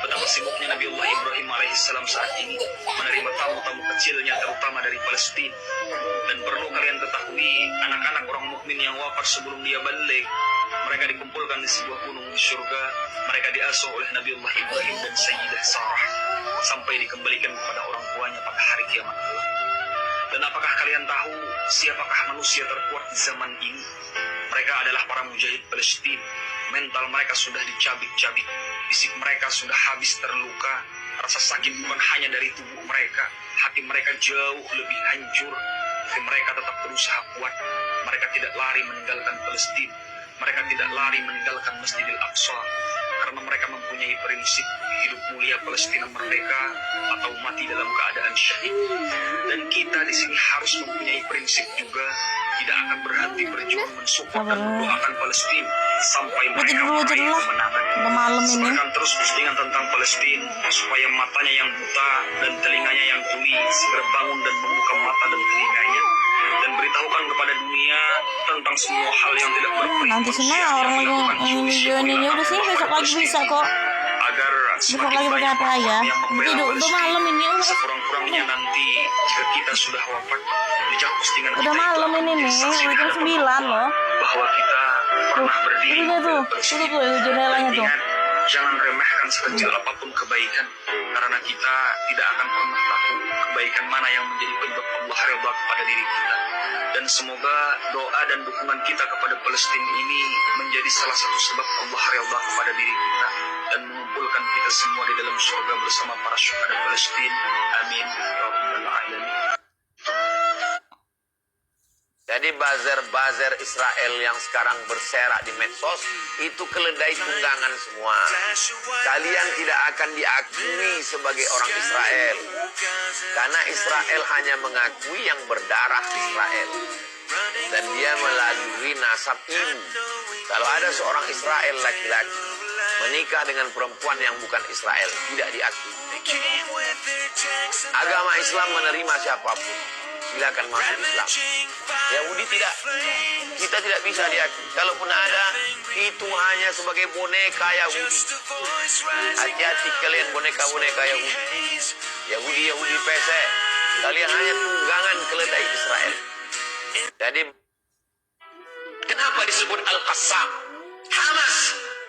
betapa sibuknya Nabiullah Ibrahim alaihissalam saat ini menerima tamu-tamu kecilnya terutama dari Palestina. Dan perlu kalian ketahui, anak-anak orang mukmin yang wafat sebelum dia balik, mereka dikumpulkan di sebuah gunung di surga. Mereka diasuh oleh Nabiullah Ibrahim dan Sayyidah Sarah sampai dikembalikan kepada orang tuanya pada hari kiamat kelak. Dan apakah kalian tahu siapakah manusia terkuat di zaman ini? Mereka adalah para mujahid Palestina. Mental mereka sudah dicabik-cabik, fisik mereka sudah habis terluka. Rasa sakit bukan hanya dari tubuh mereka, hati mereka jauh lebih hancur. Tapi mereka tetap berusaha kuat. Mereka tidak lari meninggalkan Palestina. Mereka tidak lari meninggalkan Masjidil Aqsa, karena mereka mempunyai prinsip hidup mulia Palestina merdeka atau mati dalam keadaan syahid. Dan kita di sini harus mempunyai prinsip juga, tidak akan berhenti berjuang mensupport dan mendoakan Palestina sampai mereka meraih kemenangan. Sebarkan terus postingan tentang Palestina supaya matanya yang buta dan telinganya yang tuli segera bangun dan membuka mata dan telinganya, dan beritahukan kepada dunia tentang semua hal yang tidak berperi. Nanti sini orang lagi ini udah sih, besok lagi bisa kok. Agar besok lagi pakai apa ya? Udah malam ini sekurang-kurangnya nanti jika kita sudah wafat, jejak postingan udah kita malam ini nih, udah jam 9 loh. Bahwa kita pernah berdiri tuh jendelanya tuh. Jangan remehkan sekecil apapun kebaikan, karena kita tidak akan pernah tahu kebaikan mana yang menjadi penyebab Allah redha kepada diri kita. Dan semoga doa dan dukungan kita kepada Palestina ini menjadi salah satu sebab Allah redha kepada diri kita dan mengumpulkan kita semua di dalam surga bersama para syuhada Palestina. Amin ya rabbal alamin. Jadi buzzer-buzzer Israel yang sekarang berserak di medsos itu keledai tunggangan semua. Kalian tidak akan diakui sebagai orang Israel, karena Israel hanya mengakui yang berdarah Israel, dan dia melalui nasab ibu. Kalau ada seorang Israel laki-laki menikah dengan perempuan yang bukan Israel, tidak diakui. Agama Islam menerima siapapun, silakan masuk Islam. Yahudi tidak, kita tidak bisa diakui. Kalaupun ada, itu hanya sebagai boneka Yahudi. Hati-hati kalian boneka-boneka Yahudi. Yahudi pesek. Kalian hanya tunggangan keledai Israel. Jadi kenapa disebut Al-Qassam? Hamas,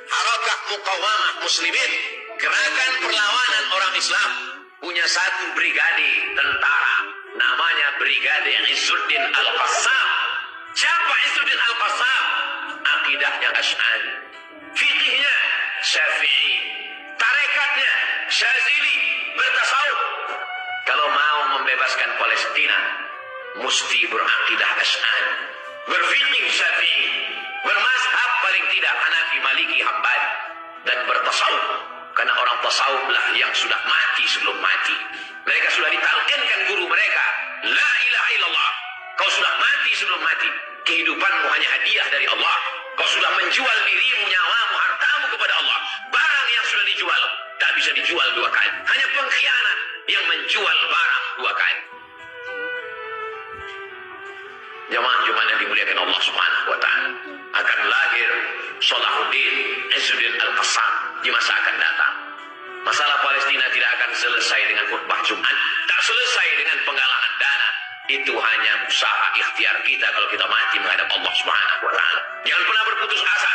Harakah Muqawamah Muslimin, gerakan perlawanan orang Islam, punya satu brigade tentara, namanya Brigade Izzuddin Al-Qassam. Siapa Izzuddin Al-Qassam? Akidahnya Asy'ari, fikihnya Syafi'i, tarekatnya Syazili, bertasawuf. Kalau mau membebaskan Palestina, mesti berakidah Asy'ari, berfikih Syafi'i, bermazhab paling tidak Hanafi, Maliki, Hambali, dan bertasawuf. Karena orang tasawuflah yang sudah mati sebelum mati. Mereka sudah ditalkinkan guru mereka, la ilaha illallah. Kau sudah mati sebelum mati. Kehidupanmu hanya hadiah dari Allah. Kau sudah menjual dirimu, nyawamu, hartamu kepada Allah. Barang yang sudah dijual tak bisa dijual dua kali. Hanya pengkhianat yang menjual barang dua kali. Jemaah-jemaah yang dimuliakan Allah Subhanahu wa taala, akan lahir Salahuddin Izzuddin Al-Qassam di masa akan datang. Masalah Palestina tidak akan selesai dengan khutbah Jumat, tak selesai dengan penggalangan dana. Itu hanya usaha ikhtiar kita kalau kita mati menghadap Allah Subhanahu wa taala. Jangan pernah berputus asa.